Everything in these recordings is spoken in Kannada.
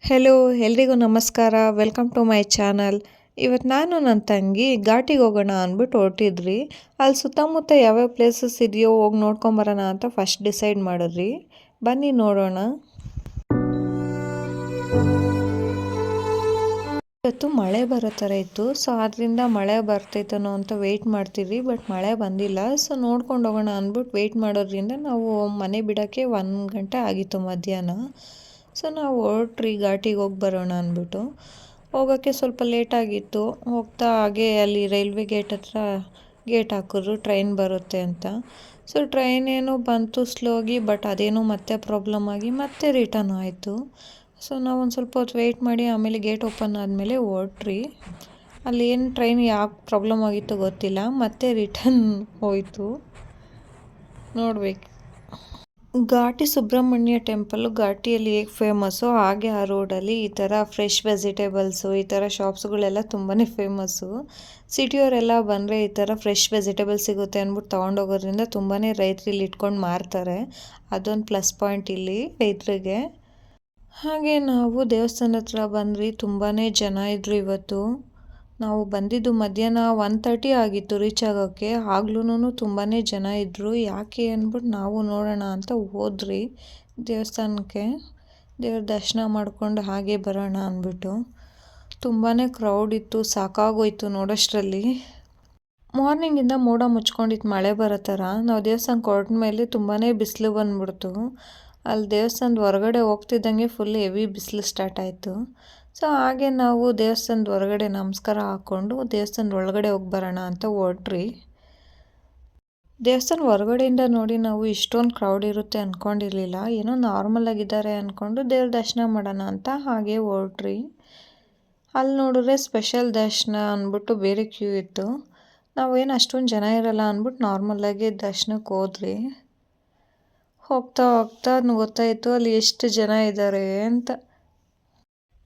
ಹೆಲೋ ಎಲ್ರಿಗೂ ನಮಸ್ಕಾರ. Welcome to my channel. ಇವತ್ತು ನಾನು ನನ್ನ ತಂಗಿ ಘಾಟಿಗೆ ಹೋಗೋಣ ಅಂದ್ಬಿಟ್ಟು ಹೊರಟಿದ್ರಿ. ಅಲ್ಲಿ ಸುತ್ತಮುತ್ತ ಯಾವ್ಯಾವ ಪ್ಲೇಸಸ್ ಇದೆಯೋ ಹೋಗಿ ನೋಡ್ಕೊಂಬರೋಣ ಅಂತ ಫಸ್ಟ್ ಡಿಸೈಡ್ ಮಾಡಿದ್ರಿ. ಬನ್ನಿ ನೋಡೋಣ. ಇವತ್ತು ಮಳೆ ಬರೋ ಥರ ಇತ್ತು, ಸೊ ಅದರಿಂದ ಮಳೆ ಬರ್ತೈತನೋ ಅಂತ ವೆಯ್ಟ್ ಮಾಡ್ತಿದ್ವಿ. ಬಟ್ ಮಳೆ ಬಂದಿಲ್ಲ. ಸೊ ನೋಡ್ಕೊಂಡು ಹೋಗೋಣ ಅಂದ್ಬಿಟ್ಟು ವೆಯ್ಟ್ ಮಾಡೋದ್ರಿಂದ ನಾವು ಮನೆ ಬಿಡೋಕ್ಕೆ 1 ಗಂಟೆ ಆಗಿತ್ತು ಮಧ್ಯಾಹ್ನ. ಸೊ ನಾವು ಹೊರಟ್ರಿ ಘಾಟಿಗೆ ಹೋಗಿ ಬರೋಣ ಅಂದ್ಬಿಟ್ಟು. ಹೋಗೋಕ್ಕೆ ಸ್ವಲ್ಪ ಲೇಟಾಗಿತ್ತು. ಹೋಗ್ತಾ ಹಾಗೆ ಅಲ್ಲಿ ರೈಲ್ವೆ ಗೇಟ್ ಹತ್ರ ಗೇಟ್ ಹಾಕಿದ್ರು ಟ್ರೈನ್ ಬರುತ್ತೆ ಅಂತ. ಸೊ ಟ್ರೈನ್ ಏನೋ ಬಂತು ಸ್ಲೋಗಿ, ಬಟ್ ಅದೇನೋ ಮತ್ತೆ ಪ್ರಾಬ್ಲಮ್ ಆಗಿ ಮತ್ತೆ ರಿಟರ್ನ್ ಆಯಿತು. ಸೊ ನಾವು ಒಂದು ಸ್ವಲ್ಪ ಹೊತ್ತು ವೆಯ್ಟ್ ಮಾಡಿ ಆಮೇಲೆ ಗೇಟ್ ಓಪನ್ ಆದಮೇಲೆ ಹೊರಟ್ರಿ. ಅಲ್ಲಿ ಏನು ಟ್ರೈನ್ ಯಾಕೆ ಪ್ರಾಬ್ಲಮ್ ಆಗಿತ್ತು ಗೊತ್ತಿಲ್ಲ, ಮತ್ತೆ ರಿಟರ್ನ್ ಹೋಯಿತು. ನೋಡಬೇಕು. ಘಾಟಿ ಸುಬ್ರಹ್ಮಣ್ಯ ಟೆಂಪಲ್ಲು ಘಾಟಿಯಲ್ಲಿ ಹೇಗೆ ಫೇಮಸ್ಸು ಹಾಗೆ ಆ ರೋಡಲ್ಲಿ ಈ ಥರ ಫ್ರೆಶ್ ವೆಜಿಟೇಬಲ್ಸು ಈ ಥರ ಶಾಪ್ಸ್ಗಳೆಲ್ಲ ತುಂಬಾ ಫೇಮಸ್ಸು. ಸಿಟಿಯವರೆಲ್ಲ ಬಂದರೆ ಈ ಥರ ಫ್ರೆಶ್ ವೆಜಿಟೇಬಲ್ಸ್ ಸಿಗುತ್ತೆ ಅಂದ್ಬಿಟ್ಟು ತೊಗೊಂಡೋಗೋದ್ರಿಂದ ತುಂಬಾ ರೈತರು ಇಲ್ಲಿ ಇಟ್ಕೊಂಡು ಮಾರ್ತಾರೆ. ಅದೊಂದು ಪ್ಲಸ್ ಪಾಯಿಂಟ್ ಇಲ್ಲಿ ರೈತರಿಗೆ. ಹಾಗೆ ನಾವು ದೇವಸ್ಥಾನದ ಹತ್ರ ಬಂದ್ವಿ. ತುಂಬಾ ಜನ ಇದ್ದರು ಇವತ್ತು. ನಾವು ಬಂದಿದ್ದು ಮಧ್ಯಾಹ್ನ 1:30 ಆಗಿತ್ತು ರೀಚ್ ಆಗೋಕ್ಕೆ. ಆಗ್ಲೂ ತುಂಬಾ ಜನ ಇದ್ದರು. ಯಾಕೆ ಅಂದ್ಬಿಟ್ಟು ನಾವು ನೋಡೋಣ ಅಂತ ಹೋದ್ರಿ ದೇವಸ್ಥಾನಕ್ಕೆ. ದೇವ್ರ ದರ್ಶನ ಮಾಡಿಕೊಂಡು ಹಾಗೆ ಬರೋಣ ಅಂದ್ಬಿಟ್ಟು. ತುಂಬಾ ಕ್ರೌಡ್ ಇತ್ತು, ಸಾಕಾಗೋಯ್ತು ನೋಡೋಷ್ಟರಲ್ಲಿ. ಮಾರ್ನಿಂಗಿಂದ ಮೋಡ ಮುಚ್ಕೊಂಡಿತ್ತು ಮಳೆ ಬರೋ ಥರ. ನಾವು ದೇವಸ್ಥಾನಕ್ಕೆ ಹೊರಟ ಮೇಲೆ ತುಂಬಾ ಬಿಸಿಲು ಬಂದ್ಬಿಡ್ತು. ಅಲ್ಲಿ ದೇವಸ್ಥಾನದ ಹೊರಗಡೆ ಹೋಗ್ತಿದ್ದಂಗೆ ಫುಲ್ ಹೆವಿ ಬಿಸಿಲು ಸ್ಟಾರ್ಟ್ ಆಯಿತು. ಸೊ ಹಾಗೆ ನಾವು ದೇವಸ್ಥಾನದ ಹೊರಗಡೆ ನಮಸ್ಕಾರ ಹಾಕ್ಕೊಂಡು ದೇವಸ್ಥಾನದ ಒಳಗಡೆ ಹೋಗಿ ಬರೋಣ ಅಂತ ಹೊರಟ್ರಿ. ದೇವಸ್ಥಾನ ಹೊರಗಡೆಯಿಂದ ನೋಡಿ ನಾವು ಇಷ್ಟೊಂದು ಕ್ರೌಡ್ ಇರುತ್ತೆ ಅಂದ್ಕೊಂಡಿರಲಿಲ್ಲ. ಏನೋ ನಾರ್ಮಲ್ ಆಗಿದ್ದಾರೆ ಅಂದ್ಕೊಂಡು ದೇವ್ರ ದರ್ಶನ ಮಾಡೋಣ ಅಂತ ಹಾಗೆ ಹೊರಟ್ರಿ. ಅಲ್ಲಿ ನೋಡಿದ್ರೆ ಸ್ಪೆಷಲ್ ದರ್ಶನ ಅಂದ್ಬಿಟ್ಟು ಬೇರೆ ಕ್ಯೂ ಇತ್ತು. ನಾವೇನು ಅಷ್ಟೊಂದು ಜನ ಇರಲ್ಲ ಅಂದ್ಬಿಟ್ಟು ನಾರ್ಮಲಾಗಿ ದರ್ಶನಕ್ಕೆ ಹೋದ್ರಿ. ಹೋಗ್ತಾ ಹೋಗ್ತಾ ಗೊತ್ತಾಯಿತು ಅಲ್ಲಿ ಎಷ್ಟು ಜನ ಇದ್ದಾರೆ ಅಂತ.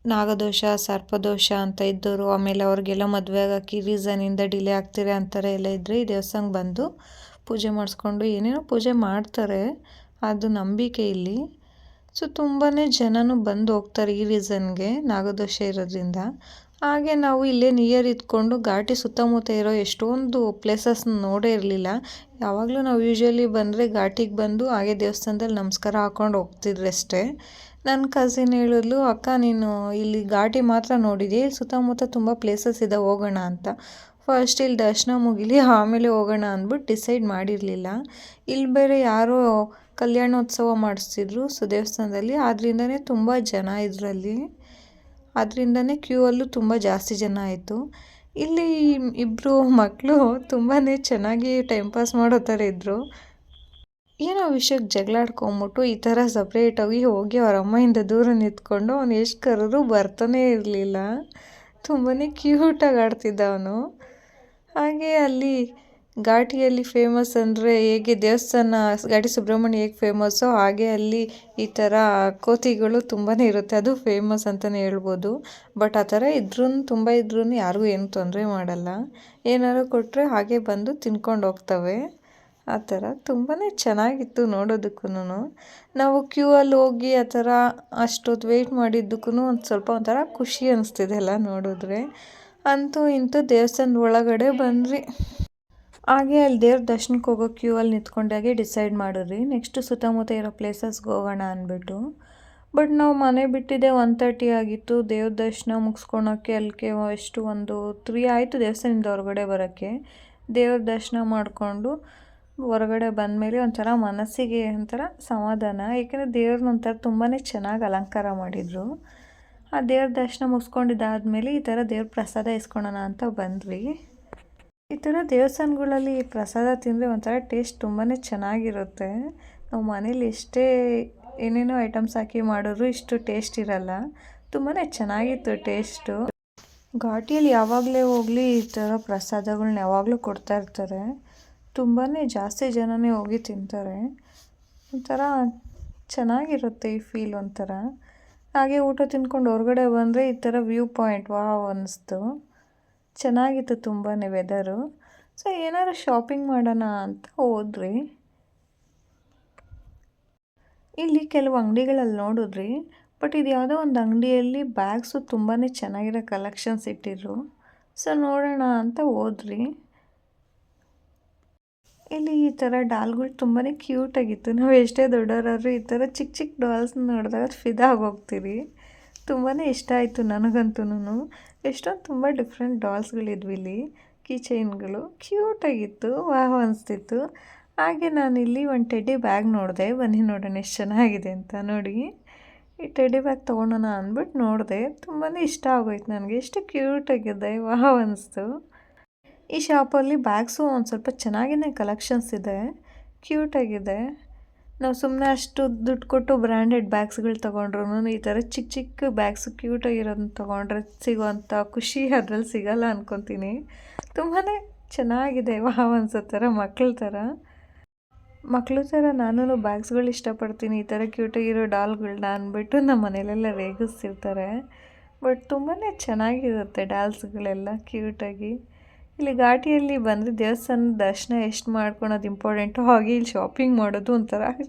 ನಾಗದೋಷ ಸರ್ಪದೋಷ ಅಂತ ಇದ್ದವರು, ಆಮೇಲೆ ಅವ್ರಿಗೆಲ್ಲ ಮದುವೆ ಆಗೋಕ್ಕೆ ರೀಸನಿಂದ ಡಿಲೇ ಆಗ್ತಿದೆ ಅಂತಾರೆ ಎಲ್ಲ ಇದ್ದರೆ ಈ ದೇವಸ್ಥಾನಕ್ಕೆ ಬಂದು ಪೂಜೆ ಮಾಡಿಸ್ಕೊಂಡು ಏನೇನೋ ಪೂಜೆ ಮಾಡ್ತಾರೆ. ಅದು ನಂಬಿಕೆ ಇಲ್ಲಿ. ಸೊ ತುಂಬಾ ಜನನೂ ಬಂದು ಹೋಗ್ತಾರೆ ಈ ರೀಸನ್ಗೆ, ನಾಗದೋಷ ಇರೋದ್ರಿಂದ. ಹಾಗೆ ನಾವು ಇಲ್ಲೇ ನಿಯರ್ ಇದ್ಕೊಂಡು ಘಾಟಿ ಸುತ್ತಮುತ್ತ ಇರೋ ಎಷ್ಟೊಂದು ಪ್ಲೇಸಸ್ ನೋಡೇ ಇರಲಿಲ್ಲ. ಯಾವಾಗಲೂ ನಾವು ಯೂಶ್ವಲಿ ಬಂದರೆ ಘಾಟಿಗೆ ಬಂದು ಹಾಗೆ ದೇವಸ್ಥಾನದಲ್ಲಿ ನಮಸ್ಕಾರ ಹಾಕ್ಕೊಂಡು ಹೋಗ್ತಿದ್ರಿ ಅಷ್ಟೇ. ನನ್ನ ಕಸಿನ್ ಹೇಳಿದ್ಲು, ಅಕ್ಕ ನೀನು ಇಲ್ಲಿ ಘಾಟಿ ಮಾತ್ರ ನೋಡಿದೆ, ಸುತ್ತಮುತ್ತ ತುಂಬ ಪ್ಲೇಸಸ್ ಇದೆ ಹೋಗೋಣ ಅಂತ. ಫಸ್ಟ್ ಇಲ್ಲಿ ದರ್ಶನ ಮುಗಿಲಿ ಆಮೇಲೆ ಹೋಗೋಣ ಅಂದ್ಬಿಟ್ಟು ಡಿಸೈಡ್ ಮಾಡಿರಲಿಲ್ಲ. ಇಲ್ಲಿ ಬೇರೆ ಯಾರೋ ಕಲ್ಯಾಣೋತ್ಸವ ಮಾಡಿಸ್ತಿದ್ರು ಸೊ ದೇವಸ್ಥಾನದಲ್ಲಿ, ಆದ್ದರಿಂದನೇ ತುಂಬ ಜನ ಇದರಲ್ಲಿ. ಅದರಿಂದನೇ ಕ್ಯೂ ಅಲ್ಲೂ ತುಂಬ ಜಾಸ್ತಿ ಜನ ಆಯಿತು. ಇಲ್ಲಿ ಇಬ್ಬರು ಮಕ್ಕಳು ತುಂಬಾ ಚೆನ್ನಾಗಿ ಟೈಮ್ ಪಾಸ್ ಮಾಡೋ ಥರ ಇದ್ದರು. ಏನೋ ವಿಷಯಕ್ಕೆ ಜಗಳಾಡ್ಕೊಂಬಿಟ್ಟು ಈ ಥರ ಸಪ್ರೇಟಾಗಿ ಹೋಗಿ ಅವ್ರ ಅಮ್ಮಯಿಂದ ದೂರ ನಿಂತ್ಕೊಂಡು ಅವ್ನು ಎಷ್ಟು ಕರೆದ್ರೂ ಬರ್ತಾನೇ ಇರಲಿಲ್ಲ. ತುಂಬಾ ಕ್ಯೂಟಾಗಿ ಆಡ್ತಿದ್ದ ಅವನು. ಹಾಗೆ ಅಲ್ಲಿ ಘಾಟಿಯಲ್ಲಿ ಫೇಮಸ್ ಅಂದರೆ ಹೇಗೆ ದೇವಸ್ಥಾನ ಘಾಟಿ ಸುಬ್ರಹ್ಮಣ್ಯ ಹೇಗೆ ಫೇಮಸ್ಸೋ ಹಾಗೆ ಅಲ್ಲಿ ಈ ಥರ ಕೋತಿಗಳು ತುಂಬಾ ಇರುತ್ತೆ. ಅದು ಫೇಮಸ್ ಅಂತಲೇ ಹೇಳ್ಬೋದು. ಬಟ್ ಆ ಥರ ತುಂಬ ಇದ್ರೂ ಯಾರಿಗೂ ಏನು ತೊಂದರೆ ಮಾಡಲ್ಲ. ಏನಾದ್ರು ಕೊಟ್ಟರೆ ಹಾಗೆ ಬಂದು ತಿನ್ಕೊಂಡು ಹೋಗ್ತವೆ. ಆ ಥರ ತುಂಬಾ ಚೆನ್ನಾಗಿತ್ತು ನೋಡೋದಕ್ಕೂ. ನಾವು ಕ್ಯೂ ಅಲ್ಲಿ ಹೋಗಿ ಆ ಥರ ಅಷ್ಟೊತ್ತು ವೆಯ್ಟ್ ಮಾಡಿದ್ದಕ್ಕೂ ಒಂದು ಸ್ವಲ್ಪ ಒಂಥರ ಖುಷಿ ಅನಿಸ್ತಿದೆ ಎಲ್ಲ ನೋಡಿದ್ರೆ. ಅಂತೂ ಇಂತೂ ದೇವಸ್ಥಾನದ ಒಳಗಡೆ ಬಂದ್ವಿ. ಹಾಗೆ ಅಲ್ಲಿ ದೇವ್ರ ದರ್ಶನಕ್ಕೆ ಹೋಗೋ ಕ್ಯೂ ಅಲ್ಲಿ ನಿಂತ್ಕೊಂಡಾಗೆ ಡಿಸೈಡ್ ಮಾಡಿದ್ರಿ ನೆಕ್ಸ್ಟ್ ಸುತ್ತಮುತ್ತ ಇರೋ ಪ್ಲೇಸಸ್ಗೆ ಹೋಗೋಣ ಅಂದ್ಬಿಟ್ಟು. ಬಟ್ ನಾವು ಮನೆ ಬಿಟ್ಟಿದ್ದೆ 1:30 ಆಗಿತ್ತು. ದೇವ್ರ ದರ್ಶನ ಮುಗಿಸ್ಕೊಳಕ್ಕೆ ಅಲ್ಲಿಗೆ ಎಷ್ಟು ಒಂದು 3 ಆಯಿತು ದೇವಸ್ಥಾನದಿಂದ ಹೊರಗಡೆ ಬರೋಕ್ಕೆ. ದೇವ್ರ ದರ್ಶನ ಮಾಡಿಕೊಂಡು ಹೊರಗಡೆ ಬಂದಮೇಲೆ ಒಂಥರ ಮನಸ್ಸಿಗೆ ಒಂಥರ ಸಮಾಧಾನ. ಏಕೆಂದರೆ ದೇವ್ರನ್ನ ಒಂಥರ ತುಂಬಾ ಚೆನ್ನಾಗಿ ಅಲಂಕಾರ ಮಾಡಿದರು. ಆ ದೇವ್ರ ದರ್ಶನ ಮುಗಿಸ್ಕೊಂಡಿದ್ದಾದಮೇಲೆ ಈ ಥರ ದೇವ್ರ ಪ್ರಸಾದ ಇಸ್ಕೊಳ್ಳೋಣ ಅಂತ ಬಂದ್ವಿ. ಈ ಥರ ದೇವಸ್ಥಾನಗಳಲ್ಲಿ ಪ್ರಸಾದ ತಿಂದರೆ ಒಂಥರ ಟೇಸ್ಟ್ ತುಂಬಾ ಚೆನ್ನಾಗಿರುತ್ತೆ. ನಾವು ಮನೇಲಿ ಎಷ್ಟೇ ಏನೇನೋ ಐಟಮ್ಸ್ ಹಾಕಿ ಮಾಡಿದ್ರು ಇಷ್ಟು ಟೇಸ್ಟ್ ಇರಲ್ಲ. ತುಂಬಾ ಚೆನ್ನಾಗಿತ್ತು ಟೇಸ್ಟು. ಘಾಟಿಯಲ್ಲಿ ಯಾವಾಗಲೇ ಹೋಗಲಿ ಈ ಥರ ಪ್ರಸಾದಗಳ್ನ ಯಾವಾಗಲೂ ಕೊಡ್ತಾ ಇರ್ತಾರೆ. ತುಂಬಾ ಜಾಸ್ತಿ ಜನನೇ ಹೋಗಿ ತಿಂತಾರೆ. ಒಂಥರ ಚೆನ್ನಾಗಿರುತ್ತೆ ಈ ಫೀಲ್ ಒಂಥರ. ಹಾಗೆ ಊಟ ತಿಂದ್ಕೊಂಡು ಹೊರಗಡೆ ಬಂದರೆ ಈ ಥರ ವ್ಯೂ ಪಾಯಿಂಟ್ ವಾವ್ ಅನ್ನಿಸ್ತು. ಚೆನ್ನಾಗಿತ್ತು ತುಂಬಾ ವೆದರು. ಸೊ ಏನಾದ್ರು ಶಾಪಿಂಗ್ ಮಾಡೋಣ ಅಂತ ಹೋದ್ರಿ. ಇಲ್ಲಿ ಕೆಲವು ಅಂಗಡಿಗಳಲ್ಲಿ ನೋಡಿದ್ರಿ ಬಟ್ ಇದು ಯಾವುದೋ ಒಂದು ಅಂಗಡಿಯಲ್ಲಿ ಬ್ಯಾಗ್ಸು ತುಂಬಾ ಚೆನ್ನಾಗಿರೋ ಕಲೆಕ್ಷನ್ಸ್ ಇಟ್ಟಿದ್ರು. ಸೊ ನೋಡೋಣ ಅಂತ ಹೋದ್ರಿ. ಇಲ್ಲಿ ಈ ಥರ ಡಾಲ್ಗಳು ತುಂಬಾ ಕ್ಯೂಟಾಗಿತ್ತು. ನಾವು ಎಷ್ಟೇ ದೊಡ್ಡವರಾದ್ರೂ ಈ ಥರ ಚಿಕ್ಕ ಚಿಕ್ಕ ಡಾಲ್ಸ್ನ ನೋಡಿದಾಗ ಫಿದಾ ಆಗೋಗ್ತೀವಿ. ತುಂಬಾ ಇಷ್ಟ ಆಯಿತು ನನಗಂತೂ. ಎಷ್ಟೊಂದು ತುಂಬ ಡಿಫ್ರೆಂಟ್ ಡಾಲ್ಸ್ಗಳಿದ್ವು ಇಲ್ಲಿ. ಕೀ ಚೈನ್ಗಳು ಕ್ಯೂಟಾಗಿತ್ತು, ವಾವ್ ಅನಿಸ್ತಿತ್ತು. ಹಾಗೆ ನಾನಿಲ್ಲಿ ಒಂದು ಟೆಡ್ಡಿ ಬ್ಯಾಗ್ ನೋಡಿದೆ. ಬನ್ನಿ ನೋಡೋಣ ಎಷ್ಟು ಚೆನ್ನಾಗಿದೆ ಅಂತ. ನೋಡಿ, ಈ ಟೆಡ್ಡಿ ಬ್ಯಾಗ್ ತೊಗೊಳೋಣ ಅಂದ್ಬಿಟ್ಟು ನೋಡಿದೆ. ತುಂಬಾ ಇಷ್ಟ ಆಗೋಯ್ತು ನನಗೆ. ಎಷ್ಟು ಕ್ಯೂಟಾಗಿದೆ, ವಾವ್ ಅನಿಸ್ತು. ಈ ಶಾಪಲ್ಲಿ ಬ್ಯಾಗ್ಸು ಒಂದು ಸ್ವಲ್ಪ ಚೆನ್ನಾಗಿನೇ ಕಲೆಕ್ಷನ್ಸ್ ಇದೆ, ಕ್ಯೂಟಾಗಿದೆ. ನಾವು ಸುಮ್ಮನೆ ಅಷ್ಟು ದುಡ್ಡು ಕೊಟ್ಟು ಬ್ರ್ಯಾಂಡೆಡ್ ಬ್ಯಾಗ್ಸ್ಗಳು ತೊಗೊಂಡ್ರು ಈ ಥರ ಚಿಕ್ಕ ಚಿಕ್ಕ ಬ್ಯಾಗ್ಸು ಕ್ಯೂಟಾಗಿರೋದನ್ನ ತೊಗೊಂಡ್ರೆ ಸಿಗೋವಂಥ ಖುಷಿ ಅದರಲ್ಲಿ ಸಿಗೋಲ್ಲ ಅಂದ್ಕೊತೀನಿ. ತುಂಬಾ ಚೆನ್ನಾಗಿದೆ, ವಾವ್ ಅನ್ಸೋ ಥರ ಮಕ್ಳ ಥರ ನಾನು ಬ್ಯಾಗ್ಸ್ಗಳು ಇಷ್ಟಪಡ್ತೀನಿ. ಈ ಥರ ಕ್ಯೂಟಾಗಿರೋ ಡಾಲ್ಗಳನ್ನ ಅಂದ್ಬಿಟ್ಟು ನಮ್ಮ ಮನೇಲೆಲ್ಲ ರೇಗಿಸ್ತಿರ್ತಾರೆ. ಬಟ್ ತುಂಬಾ ಚೆನ್ನಾಗಿರುತ್ತೆ ಡಾಲ್ಸ್ಗಳೆಲ್ಲ ಕ್ಯೂಟಾಗಿ. ಇಲ್ಲಿ ಘಾಟಿಯಲ್ಲಿ ಬಂದರೆ ದೇವಸ್ಥಾನದ ದರ್ಶನ ಎಷ್ಟು ಮಾಡ್ಕೊಳೋದು ಇಂಪಾರ್ಟೆಂಟು, ಹಾಗೆ ಇಲ್ಲಿ ಶಾಪಿಂಗ್ ಮಾಡೋದು ಒಂಥರ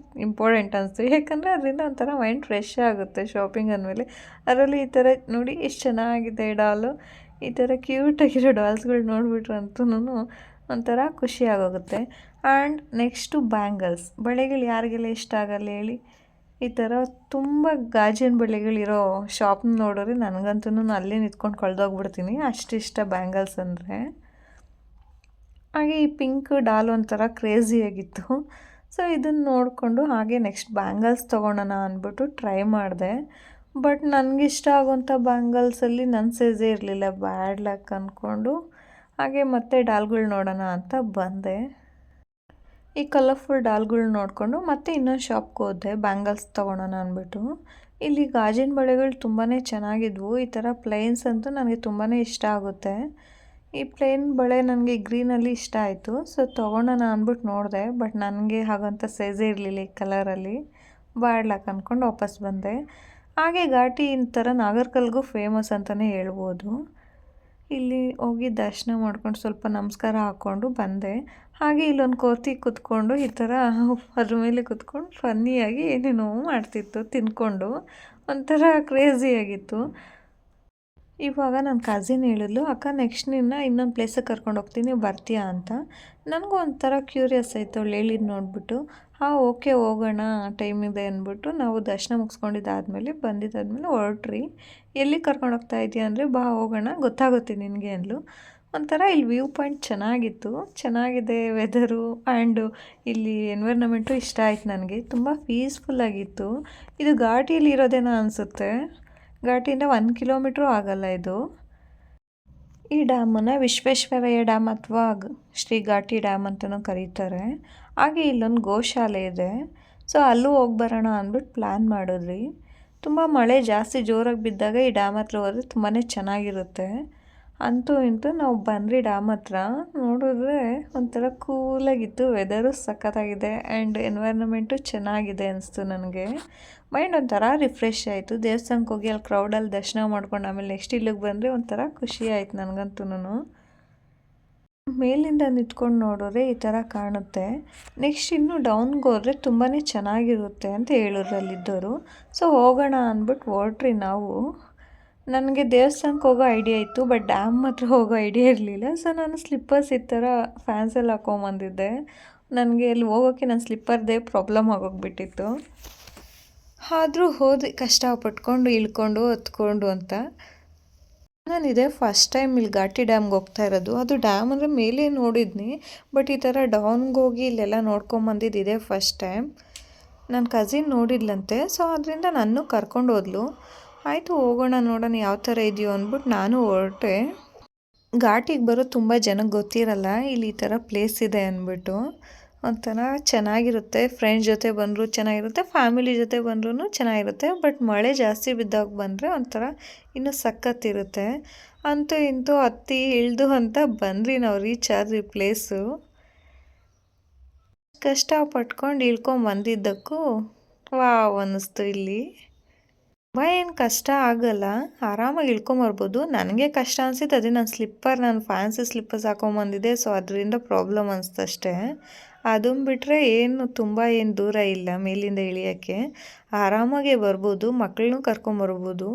ಇಂಪಾರ್ಟೆಂಟ್ ಅನಿಸ್ತು. ಯಾಕಂದರೆ ಅದರಿಂದ ಒಂಥರ ಮೈಂಡ್ ಫ್ರೆಶ್ ಆಗುತ್ತೆ ಶಾಪಿಂಗ್ ಅಂದಮೇಲೆ. ಅದರಲ್ಲಿ ಈ ಥರ ನೋಡಿ ಎಷ್ಟು ಚೆನ್ನಾಗಿದೆ ಡಾಲು. ಈ ಥರ ಕ್ಯೂಟಾಗಿರೋ ಡಾಲ್ಸ್ಗಳು ನೋಡಿಬಿಟ್ರಂತೂ ಒಂಥರ ಖುಷಿ ಆಗೋಗುತ್ತೆ. ಆ್ಯಂಡ್ ನೆಕ್ಸ್ಟು ಬ್ಯಾಂಗಲ್ಸ್, ಬಳೆಗಳು ಯಾರಿಗೆಲ್ಲ ಇಷ್ಟ ಆಗಲ್ಲ ಹೇಳಿ. ಈ ಥರ ತುಂಬ ಗಾಜಿನ ಬಳೆಗಳಿರೋ ಶಾಪ್ನ ನೋಡಿದ್ರೆ ನನಗಂತೂ ಅಲ್ಲೇ ನಿಂತ್ಕೊಂಡು ಕಳೆದೋಗ್ಬಿಡ್ತೀನಿ, ಅಷ್ಟಿಷ್ಟ ಬ್ಯಾಂಗಲ್ಸ್ ಅಂದರೆ. ಹಾಗೆ ಈ ಪಿಂಕ್ ಡಾಲ್ ಒಂಥರ ಕ್ರೇಜಿಯಾಗಿತ್ತು. ಸೊ ಇದನ್ನು ನೋಡಿಕೊಂಡು ಹಾಗೆ ನೆಕ್ಸ್ಟ್ ಬ್ಯಾಂಗಲ್ಸ್ ತೊಗೊಳೋಣ ಅಂದ್ಬಿಟ್ಟು ಟ್ರೈ ಮಾಡಿದೆ. ಬಟ್ ನನಗಿಷ್ಟ ಆಗೋಂಥ ಬ್ಯಾಂಗಲ್ಸಲ್ಲಿ ನನ್ನ ಸೈಜೇ ಇರಲಿಲ್ಲ. ಬ್ಯಾಡ್ ಲಕ್ ಅಂದ್ಕೊಂಡು ಹಾಗೆ ಮತ್ತೆ ಡಾಲ್ಗಳು ನೋಡೋಣ ಅಂತ ಬಂದೆ. ಈ ಕಲರ್ಫುಲ್ ಡಾಲ್ಗಳು ನೋಡಿಕೊಂಡು ಮತ್ತೆ ಇನ್ನೊಂದು ಶಾಪ್ಗೆ ಹೋದೆ ಬ್ಯಾಂಗಲ್ಸ್ ತೊಗೊಳೋಣ ಅಂದ್ಬಿಟ್ಟು. ಇಲ್ಲಿ ಗಾಜಿನ ಬಳೆಗಳು ತುಂಬಾ ಚೆನ್ನಾಗಿದ್ವು. ಈ ಥರ ಪ್ಲೈನ್ಸ್ ಅಂತೂ ನನಗೆ ತುಂಬಾ ಇಷ್ಟ ಆಗುತ್ತೆ. ಈ ಪ್ಲೇನ್ ಬಳೆ ನನಗೆ ಗ್ರೀನಲ್ಲಿ ಇಷ್ಟ ಆಯಿತು. ಸೊ ತೊಗೊಳೋಣ ಅಂದ್ಬಿಟ್ಟು ನೋಡಿದೆ. ಬಟ್ ನನಗೆ ಹಾಗಂತ ಸೈಜೇ ಇರಲಿಲ್ಲ ಈ ಕಲರಲ್ಲಿ. ಬಾಡ್ಲಾಕ್ ಅಂದ್ಕೊಂಡು ವಾಪಸ್ ಬಂದೆ. ಹಾಗೆ ಘಾಟಿ ಈ ಥರ ನಾಗರ್ಕಲ್ಗೂ ಫೇಮಸ್ ಅಂತಲೇ ಹೇಳ್ಬೋದು. ಇಲ್ಲಿ ಹೋಗಿ ದರ್ಶನ ಮಾಡ್ಕೊಂಡು ಸ್ವಲ್ಪ ನಮಸ್ಕಾರ ಹಾಕ್ಕೊಂಡು ಬಂದೆ. ಹಾಗೆ ಇಲ್ಲೊಂದು ಕೋತಿ ಕೂತ್ಕೊಂಡು ಈ ಥರ ಅದ್ರ ಮೇಲೆ ಕೂತ್ಕೊಂಡು ಫನ್ನಿಯಾಗಿ ಏನೇನೋ ಮಾಡ್ತಿತ್ತು ತಿಂದ್ಕೊಂಡು. ಒಂಥರ ಕ್ರೇಜಿಯಾಗಿತ್ತು. ಇವಾಗ ನನ್ನ ಕಸಿನ್ ಹೇಳಿದ್ಲು, ಅಕ್ಕ ನೆಕ್ಸ್ಟ್ ನಿನ್ನ ಇನ್ನೊಂದು ಪ್ಲೇಸಿಗೆ ಕರ್ಕೊಂಡು ಹೋಗ್ತೀನಿ, ಬರ್ತೀಯಾ ಅಂತ. ನನಗೂ ಒಂಥರ ಕ್ಯೂರಿಯಸ್ ಆಯಿತು ಅವಳು ಹೇಳಿದ್ದು ನೋಡಿಬಿಟ್ಟು. ಹಾಂ ಓಕೆ ಹೋಗೋಣ, ಟೈಮ್ ಇದೆ ಅಂದ್ಬಿಟ್ಟು ನಾವು ದರ್ಶನ ಮುಗಿಸ್ಕೊಂಡಿದ್ದಾದಮೇಲೆ ಬಂದಿದ್ದಾದಮೇಲೆ ಹೊರಟ್ರಿ. ಎಲ್ಲಿಗೆ ಕರ್ಕೊಂಡು ಹೋಗ್ತಾ ಇದೆಯಾ ಅಂದರೆ ಬಾ ಹೋಗೋಣ, ಗೊತ್ತಾಗುತ್ತೆ ನಿನಗೆ ಅಂದ್ಲು. ಒಂಥರ ಇಲ್ಲಿ ವ್ಯೂ ಪಾಯಿಂಟ್ ಚೆನ್ನಾಗಿತ್ತು, ಚೆನ್ನಾಗಿದೆ ವೆದರು. ಆ್ಯಂಡು ಇಲ್ಲಿ ಎನ್ವೈರ್ನಮೆಂಟು ಇಷ್ಟ ಆಯ್ತು ನನಗೆ. ತುಂಬ ಪೀಸ್ಫುಲ್ಲಾಗಿತ್ತು. ಇದು ಘಾಟಿಯಲ್ಲಿ ಇರೋದೇನೋ ಅನಿಸುತ್ತೆ. ಘಾಟಿಯಿಂದ 1 ಕಿಲೋಮೀಟ್ರೂ ಆಗಲ್ಲ ಇದು. ಈ ಡ್ಯಾಮನ್ನು ವಿಶ್ವೇಶ್ವರಯ್ಯ ಡ್ಯಾಮ್ ಅಥವಾ ಶ್ರೀ ಘಾಟಿ ಡ್ಯಾಮ್ ಅಂತಲೂ ಕರೀತಾರೆ. ಹಾಗೆ ಇಲ್ಲೊಂದು ಗೋಶಾಲೆ ಇದೆ. ಸೊ ಅಲ್ಲೂ ಹೋಗಿ ಬರೋಣ ಅಂದ್ಬಿಟ್ಟು ಪ್ಲ್ಯಾನ್ ಮಾಡಿದ್ವಿ. ತುಂಬ ಮಳೆ ಜಾಸ್ತಿ ಜೋರಾಗಿ ಬಿದ್ದಾಗ ಈ ಡ್ಯಾಮ್ ಹತ್ರ ಹೋದರೆ ತುಂಬಾ ಚೆನ್ನಾಗಿರುತ್ತೆ. ಅಂತೂ ಇಂತೂ ನಾವು ಬಂದ್ರಿ ಡ್ಯಾಮ್ ಹತ್ರ. ನೋಡಿದ್ರೆ ಒಂಥರ ಕೂಲಾಗಿತ್ತು, ವೆದರು ಸಖತ್ತಾಗಿದೆ ಆ್ಯಂಡ್ ಎನ್ವೈರ್ನಮೆಂಟು ಚೆನ್ನಾಗಿದೆ ಅನಿಸ್ತು ನನಗೆ. ಮೈಂಡ್ ಒಂಥರ ರಿಫ್ರೆಶ್ ಆಯಿತು. ದೇವಸ್ಥಾನಕ್ಕೆ ಹೋಗಿ ಅಲ್ಲಿ ಕ್ರೌಡಲ್ಲಿ ದರ್ಶನ ಮಾಡ್ಕೊಂಡು ಆಮೇಲೆ ನೆಕ್ಸ್ಟ್ ಇಲ್ಲಿಗೆ ಬಂದರೆ ಒಂಥರ ಖುಷಿ ಆಯ್ತು ನನಗಂತೂ. ಮೇಲಿಂದ ನಿಂತ್ಕೊಂಡು ನೋಡಿದ್ರೆ ಈ ಥರ ಕಾಣುತ್ತೆ. ನೆಕ್ಸ್ಟ್ ಇನ್ನೂ ಡೌನ್ಗೆ ಹೋದರೆ ತುಂಬಾ ಚೆನ್ನಾಗಿರುತ್ತೆ ಅಂತ ಹೇಳಿದ್ರು ಅಲ್ಲಿದ್ದವರು. ಸೊ ಹೋಗೋಣ ಅಂದ್ಬಿಟ್ಟು ಹೊರಟ್ರಿ ನಾವು. ನನಗೆ ದೇವಸ್ಥಾನಕ್ಕೆ ಹೋಗೋ ಐಡಿಯಾ ಇತ್ತು, ಬಟ್ ಡ್ಯಾಮ್ ಹತ್ರ ಹೋಗೋ ಐಡಿಯಾ ಇರಲಿಲ್ಲ. ಸೊ ನಾನು ಸ್ಲಿಪ್ಪರ್ಸ್ ಈ ಥರ ಫ್ಯಾನ್ಸಲ್ಲಿ ಹಾಕ್ಕೊಂಬಂದಿದ್ದೆ. ನನಗೆ ಅಲ್ಲಿ ಹೋಗೋಕ್ಕೆ ನನ್ನ ಸ್ಲಿಪ್ಪರ್ದೇ ಪ್ರಾಬ್ಲಮ್ ಆಗೋಗ್ಬಿಟ್ಟಿತ್ತು. ಆದರೂ ಹೋದ್ವಿ ಕಷ್ಟಪಟ್ಕೊಂಡು ಇಳ್ಕೊಂಡು ಹತ್ಕೊಂಡು ಅಂತ. ನಾನಿದೆ ಫಸ್ಟ್ ಟೈಮ್ ಇಲ್ಲಿ ಘಾಟಿ ಡ್ಯಾಮ್ಗೆ ಹೋಗ್ತಾ ಇರೋದು. ಅದು ಡ್ಯಾಮ್ ಅಂದರೆ ಮೇಲೆ ನೋಡಿದ್ನಿ, ಬಟ್ ಈ ಥರ ಡೌನ್ಗೆ ಹೋಗಿ ಇಲ್ಲೆಲ್ಲ ನೋಡ್ಕೊಂಬಂದಿದ್ದು ಇದೇ ಫಸ್ಟ್ ಟೈಮ್. ನನ್ನ ಕಸಿನ್ ನೋಡಿದ್ಲಂತೆ, ಸೊ ಅದರಿಂದ ನಾನು ಕರ್ಕೊಂಡು ಹೋದ್ಲು. ಆಯಿತು ಹೋಗೋಣ ನೋಡೋಣ ಯಾವ ಥರ ಇದೆಯೋ ಅಂದ್ಬಿಟ್ಟು ನಾನು ಹೊರಟೆ. ಘಾಟಿಗೆ ಬರೋದು ತುಂಬ ಜನಕ್ಕೆ ಗೊತ್ತಿರಲ್ಲ ಇಲ್ಲಿ ಈ ಥರ ಪ್ಲೇಸ್ ಇದೆ ಅಂದ್ಬಿಟ್ಟು. ಒಂಥರ ಚೆನ್ನಾಗಿರುತ್ತೆ. ಫ್ರೆಂಡ್ಸ್ ಜೊತೆ ಬಂದರೂ ಚೆನ್ನಾಗಿರುತ್ತೆ, ಫ್ಯಾಮಿಲಿ ಜೊತೆ ಬಂದ್ರೂ ಚೆನ್ನಾಗಿರುತ್ತೆ. ಬಟ್ ಮಳೆ ಜಾಸ್ತಿ ಬಿದ್ದಾಗ ಬಂದರೆ ಒಂಥರ ಇನ್ನೂ ಸಖತ್ತಿರುತ್ತೆ. ಅಂತೂ ಇಂತೂ ಹತ್ತಿ ಇಳಿದು ಅಂತ ಬಂದ್ರಿ ನಾವು. ರೀಚ್ ಆದ್ರಿ ಪ್ಲೇಸು. ಕಷ್ಟಪಟ್ಕೊಂಡು ಇಳ್ಕೊಂಡು ಬಂದಿದ್ದಕ್ಕೂ ವಾವ್ ಅನ್ನಿಸ್ತು. ಇಲ್ಲಿ ತುಂಬ ಏನು ಕಷ್ಟ ಆಗಲ್ಲ, ಆರಾಮಾಗಿ ಇಳ್ಕೊಂಬರ್ಬೋದು. ನನಗೆ ಕಷ್ಟ ಅನಿಸಿದ್ದು ಅದೇ, ನಾನು ಫ್ಯಾನ್ಸಿ ಸ್ಲಿಪ್ಪರ್ಸ್ ಹಾಕೊಂಬಂದಿದ್ದೆ. ಸೊ ಅದರಿಂದ ಪ್ರಾಬ್ಲಮ್ ಅನಿಸ್ತು ಅಷ್ಟೇ. ಅದನ್ನು ಬಿಟ್ಟರೆ ಏನು ತುಂಬ ಏನು ದೂರ ಇಲ್ಲ ಮೇಲಿಂದ ಇಳಿಯೋಕ್ಕೆ, ಆರಾಮಾಗೆ ಬರ್ಬೋದು, ಮಕ್ಕಳನ್ನೂ ಕರ್ಕೊಂಬರ್ಬೋದು.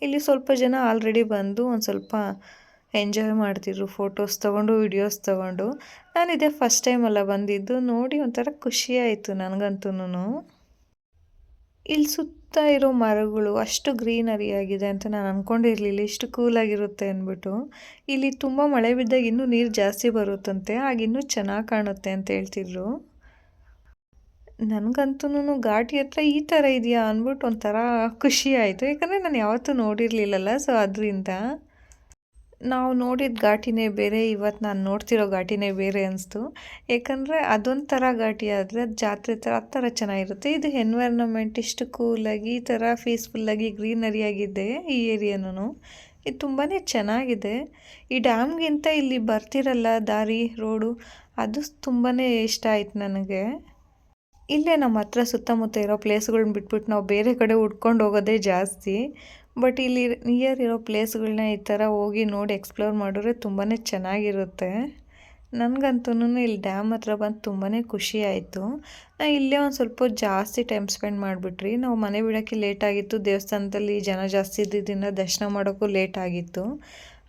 ಇಲ್ಲಿ ಸ್ವಲ್ಪ ಜನ ಆಲ್ರೆಡಿ ಬಂದು ಒಂದು ಸ್ವಲ್ಪ ಎಂಜಾಯ್ ಮಾಡ್ತಿದ್ರು, ಫೋಟೋಸ್ ತೊಗೊಂಡು ವಿಡಿಯೋಸ್ ತೊಗೊಂಡು. ನಾನಿದೇ ಫಸ್ಟ್ ಟೈಮ್ ಅಲ್ಲ ಬಂದಿದ್ದು, ನೋಡಿ ಒಂಥರ ಖುಷಿ ಆಯಿತು ನನಗಂತೂ. ಇಲ್ಲಿ ಸುತ್ತ ಇರೋ ಮರಗಳು ಅಷ್ಟು ಗ್ರೀನರಿ ಆಗಿದೆ ಅಂತ ನಾನು ಅಂದ್ಕೊಂಡಿರಲಿಲ್ಲ, ಇಷ್ಟು ಕೂಲಾಗಿರುತ್ತೆ ಅಂದ್ಬಿಟ್ಟು. ಇಲ್ಲಿ ತುಂಬ ಮಳೆ ಬಿದ್ದಾಗ ಇನ್ನೂ ನೀರು ಜಾಸ್ತಿ ಬರುತ್ತಂತೆ, ಆಗ ಇನ್ನೂ ಚೆನ್ನಾಗಿ ಕಾಣುತ್ತೆ ಅಂತ ಹೇಳ್ತಿದ್ರು. ನನಗಂತೂ ಘಾಟಿ ಹತ್ರ ಈ ಥರ ಇದೆಯಾ ಅಂದ್ಬಿಟ್ಟು ಒಂಥರ ಖುಷಿ ಆಯಿತು, ಯಾಕಂದರೆ ನಾನು ಯಾವತ್ತೂ ನೋಡಿರಲಿಲ್ಲಲ್ಲ, ಸೊ ಅದರಿಂದ. ನಾವು ನೋಡಿದ ಘಾಟಿನೇ ಬೇರೆ, ಇವತ್ತು ನಾನು ನೋಡ್ತಿರೋ ಘಾಟಿನೇ ಬೇರೆ ಅನಿಸ್ತು. ಯಾಕಂದರೆ ಅದೊಂಥರ ಘಾಟಿ ಆದರೆ ಅದು ಜಾತ್ರೆ ಥರ ಆ ಥರ ಚೆನ್ನಾಗಿರುತ್ತೆ. ಇದು ಎನ್ವೈರ್ನಮೆಂಟ್ ಇಷ್ಟು ಕೂಲಾಗಿ ಈ ಥರ ಪೀಸ್ಫುಲ್ಲಾಗಿ ಗ್ರೀನರಿ ಆಗಿದೆ ಈ ಏರಿಯಾನೂ. ಇದು ತುಂಬಾ ಚೆನ್ನಾಗಿದೆ. ಈ ಡ್ಯಾಮ್ಗಿಂತ ಇಲ್ಲಿ ಬರ್ತಿರಲ್ಲ ದಾರಿ ರೋಡು, ಅದು ತುಂಬಾ ಇಷ್ಟ ಆಯ್ತು ನನಗೆ. ಇಲ್ಲೇ ನಮ್ಮ ಹತ್ರ ಸುತ್ತಮುತ್ತ ಇರೋ ಪ್ಲೇಸ್ಗಳ್ನ ಬಿಟ್ಬಿಟ್ಟು ನಾವು ಬೇರೆ ಕಡೆ ಹುಡ್ಕೊಂಡು ಹೋಗೋದೇ ಜಾಸ್ತಿ. ಬಟ್ ಇಲ್ಲಿ ನಿಯರ್ ಇರೋ ಪ್ಲೇಸ್ಗಳನ್ನ ಈ ಥರ ಹೋಗಿ ನೋಡಿ ಎಕ್ಸ್ಪ್ಲೋರ್ ಮಾಡಿದ್ರೆ ತುಂಬಾ ಚೆನ್ನಾಗಿರುತ್ತೆ. ನನಗಂತೂ ಇಲ್ಲಿ ಡ್ಯಾಮ್ ಹತ್ರ ಬಂದು ತುಂಬಾ ಖುಷಿ ಆಯಿತು. ಇಲ್ಲೇ ಒಂದು ಸ್ವಲ್ಪ ಜಾಸ್ತಿ ಟೈಮ್ ಸ್ಪೆಂಡ್ ಮಾಡಿಬಿಟ್ರಿ. ನಾವು ಮನೆ ಬಿಡೋಕ್ಕೆ ಲೇಟ್ ಆಗಿತ್ತು, ದೇವಸ್ಥಾನದಲ್ಲಿ ಜನ ಜಾಸ್ತಿ ಇದ್ದಿದ್ದರಿಂದ ದರ್ಶನ ಮಾಡೋಕ್ಕೂ ಲೇಟ್ ಆಗಿತ್ತು.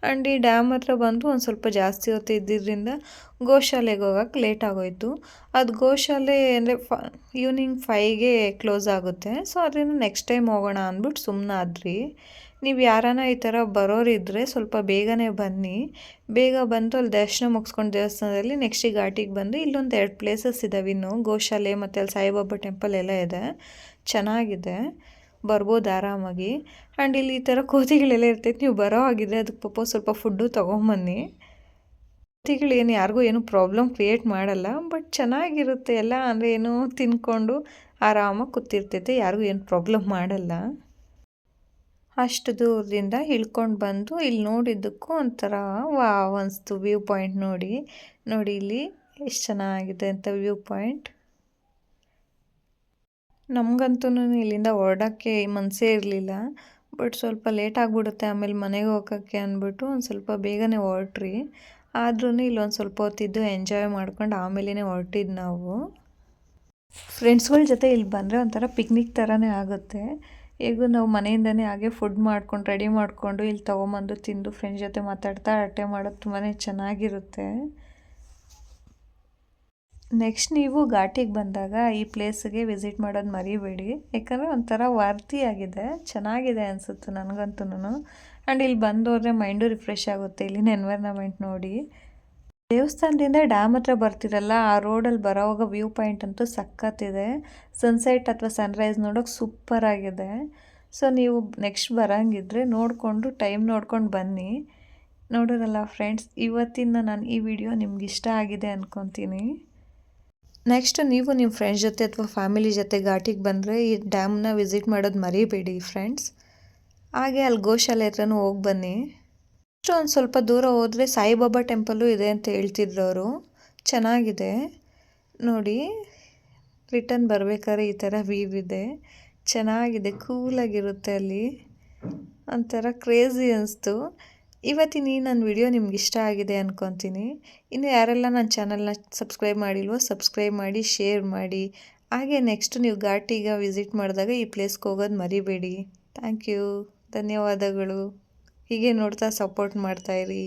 ಆ್ಯಂಡ್ ಈ ಡ್ಯಾಮ್ ಹತ್ರ ಬಂದು ಒಂದು ಸ್ವಲ್ಪ ಜಾಸ್ತಿ ಹೊತ್ತು ಇದ್ದಿದ್ದರಿಂದ ಗೋಶಾಲೆಗೆ ಹೋಗೋಕ್ಕೆ ಲೇಟ್ ಆಗೋಯಿತು. ಅದು ಗೋಶಾಲೆ ಅಂದರೆ ಈವ್ನಿಂಗ್ 5ಗೆ ಕ್ಲೋಸ್ ಆಗುತ್ತೆ. ಸೊ ಅದರಿಂದ ನೆಕ್ಸ್ಟ್ ಟೈಮ್ ಹೋಗೋಣ ಅಂದ್ಬಿಟ್ಟು ಸುಮ್ಮನಾದ್ರಿ. ನೀವು ಯಾರಾನ ಈ ಥರ ಬರೋರಿದ್ದರೆ ಸ್ವಲ್ಪ ಬೇಗನೆ ಬನ್ನಿ. ಬೇಗ ಬಂದು ಅಲ್ಲಿ ದರ್ಶನ ಮುಗಿಸ್ಕೊಂಡು ದೇವಸ್ಥಾನದಲ್ಲಿ ನೆಕ್ಸ್ಟ್ ಈ ಘಾಟಿಗೆ ಬಂದು ಇಲ್ಲೊಂದು 2 ಪ್ಲೇಸಸ್ ಇದ್ದಾವೆ ಇನ್ನು, ಗೋಶಾಲೆ ಮತ್ತು ಅಲ್ಲಿ ಸಾಯಿಬಾಬಾ ಟೆಂಪಲ್ ಎಲ್ಲ ಇದೆ, ಚೆನ್ನಾಗಿದೆ, ಬರ್ಬೋದು ಆರಾಮಾಗಿ. ಆ್ಯಂಡ್ ಇಲ್ಲಿ ಈ ಥರ ಕೋತಿಗಳೆಲ್ಲ ಇರ್ತೈತೆ, ನೀವು ಬರೋ ಆಗಿದ್ರೆ ಅದಕ್ಕೆ ಪಾಪ ಸ್ವಲ್ಪ ಫುಡ್ಡು ತೊಗೊಂಬನ್ನಿ. ಕೋತಿಗಳೇನು ಯಾರಿಗೂ ಏನು ಪ್ರಾಬ್ಲಮ್ ಕ್ರಿಯೇಟ್ ಮಾಡಲ್ಲ, ಬಟ್ ಚೆನ್ನಾಗಿರುತ್ತೆ ಎಲ್ಲ, ಅಂದರೆ ಏನು ತಿನ್ಕೊಂಡು ಆರಾಮಾಗಿ ಕೂತಿರ್ತೈತೆ, ಯಾರಿಗೂ ಏನು ಪ್ರಾಬ್ಲಮ್ ಮಾಡಲ್ಲ. ಅಷ್ಟು ದೂರದಿಂದ ಇಳ್ಕೊಂಡು ಬಂದು ಇಲ್ಲಿ ನೋಡಿದ್ದಕ್ಕೂ ಒಂಥರ ವಾವ್ ಅನಿಸ್ತು. ವ್ಯೂ ಪಾಯಿಂಟ್ ನೋಡಿ ಇಲ್ಲಿ ಎಷ್ಟು ಚೆನ್ನಾಗಿದೆ ಅಂತ ವ್ಯೂ ಪಾಯಿಂಟ್. ನಮಗಂತೂ ಇಲ್ಲಿಂದ ಹೊರಡೋಕ್ಕೆ ಮನಸ್ಸೇ ಇರಲಿಲ್ಲ, ಬಟ್ ಸ್ವಲ್ಪ ಲೇಟ್ ಆಗಿಬಿಡುತ್ತೆ ಆಮೇಲೆ ಮನೆಗೆ ಹೋಗೋಕ್ಕೆ ಅಂದ್ಬಿಟ್ಟು ಒಂದು ಸ್ವಲ್ಪ ಬೇಗನೆ ಹೊರಟ್ರಿ. ಆದ್ರೂ ಇಲ್ಲೊಂದು ಸ್ವಲ್ಪ ಹೊತ್ತಿದ್ದು ಎಂಜಾಯ್ ಮಾಡ್ಕೊಂಡು ಆಮೇಲೆ ಹೊರಟಿದ್ದು ನಾವು. ಫ್ರೆಂಡ್ಸ್ಗಳ ಜೊತೆ ಇಲ್ಲಿ ಬಂದರೆ ಒಂಥರ ಪಿಕ್ನಿಕ್ ಥರನೇ ಆಗುತ್ತೆ. ಹೇಗೂ ನಾವು ಮನೆಯಿಂದನೇ ಹಾಗೆ ಫುಡ್ ಮಾಡ್ಕೊಂಡು ರೆಡಿ ಮಾಡಿಕೊಂಡು ಇಲ್ಲಿ ತೊಗೊಂಬಂದು ತಿಂದು ಫ್ರೆಂಡ್ಸ್ ಜೊತೆ ಮಾತಾಡ್ತಾ ಅಟ್ಟೆ ಮಾಡೋದು ತುಂಬಾ ಚೆನ್ನಾಗಿರುತ್ತೆ. ನೆಕ್ಸ್ಟ್ ನೀವು ಘಾಟಿಗೆ ಬಂದಾಗ ಈ ಪ್ಲೇಸ್ಗೆ ವಿಸಿಟ್ ಮಾಡೋದು ಮರಿಬೇಡಿ, ಯಾಕಂದರೆ ಒಂಥರ ವರ್ತಿಯಾಗಿದೆ, ಚೆನ್ನಾಗಿದೆ ಅನಿಸುತ್ತೆ ನನಗಂತೂ. ಆ್ಯಂಡ್ ಇಲ್ಲಿ ಬಂದೋದ್ರೆ ಮೈಂಡು ರಿಫ್ರೆಶ್ ಆಗುತ್ತೆ ಇಲ್ಲಿನ ಎನ್ವೈರ್ನಮೆಂಟ್ ನೋಡಿ. ದೇವಸ್ಥಾನದಿಂದ ಡ್ಯಾಮ್ ಹತ್ರ ಬರ್ತಿರಲ್ಲ, ಆ ರೋಡಲ್ಲಿ ಬರೋವಾಗ ವ್ಯೂ ಪಾಯಿಂಟ್ ಅಂತೂ ಸಖತ್ತಿದೆ. ಸನ್ಸೆಟ್ ಅಥವಾ ಸನ್ರೈಸ್ ನೋಡೋಕೆ ಸೂಪರಾಗಿದೆ. ಸೊ ನೀವು ನೆಕ್ಸ್ಟ್ ಬರೋಂಗಿದ್ರೆ ನೋಡಿಕೊಂಡು ಟೈಮ್ ನೋಡ್ಕೊಂಡು ಬನ್ನಿ. ನೋಡೋರಲ್ಲ ಫ್ರೆಂಡ್ಸ್, ಇವತ್ತಿನ ನಾನು ಈ ವಿಡಿಯೋ ನಿಮ್ಗೆ ಇಷ್ಟ ಆಗಿದೆ ಅಂದ್ಕೊತೀನಿ. ನೆಕ್ಸ್ಟ್ ನೀವು ನಿಮ್ಮ ಫ್ರೆಂಡ್ಸ್ ಜೊತೆ ಅಥವಾ ಫ್ಯಾಮಿಲಿ ಜೊತೆ ಘಾಟಿಗೆ ಬಂದರೆ ಈ ಡ್ಯಾಮ್ನ ವಿಸಿಟ್ ಮಾಡೋದು ಮರಿಬೇಡಿ ಫ್ರೆಂಡ್ಸ್. ಹಾಗೆ ಅಲ್ಲಿ ಗೋಶಾಲೆ ಹತ್ರನೂ ಹೋಗಿ ಬನ್ನಿ. ಅಷ್ಟು ಒಂದು ಸ್ವಲ್ಪ ದೂರ ಹೋದರೆ ಸಾಯಿಬಾಬಾ ಟೆಂಪಲ್ಲು ಇದೆ ಅಂತ ಹೇಳ್ತಿದ್ರು ಅವರು, ಚೆನ್ನಾಗಿದೆ ನೋಡಿ. ರಿಟರ್ನ್ ಬರಬೇಕಾದ್ರೆ ಈ ಥರ ವ್ಯೂ ಇದೆ, ಚೆನ್ನಾಗಿದೆ, ಕೂಲಾಗಿರುತ್ತೆ ಅಲ್ಲಿ, ಒಂಥರ ಕ್ರೇಜಿ ಅನಿಸ್ತು. ಇವತ್ತಿನ ನನ್ನ ವಿಡಿಯೋ ನಿಮ್ಗೆ ಇಷ್ಟ ಆಗಿದೆ ಅಂದ್ಕೊತೀನಿ. ಇನ್ನು ಯಾರೆಲ್ಲ ನನ್ನ ಚಾನಲ್ನ ಸಬ್ಸ್ಕ್ರೈಬ್ ಮಾಡಿಲ್ವೋ ಸಬ್ಸ್ಕ್ರೈಬ್ ಮಾಡಿ, ಶೇರ್ ಮಾಡಿ. ಹಾಗೆ ನೆಕ್ಸ್ಟ್ ನೀವು ಘಾಟಿಗೆ ವಿಸಿಟ್ ಮಾಡಿದಾಗ ಈ ಪ್ಲೇಸ್ಗೆ ಹೋಗೋದು ಮರಿಬೇಡಿ. ಥ್ಯಾಂಕ್ ಯು, ಧನ್ಯವಾದಗಳು. ಹೀಗೆ ನೋಡ್ತಾ ಸಪೋರ್ಟ್ ಮಾಡ್ತಾಯಿರಿ.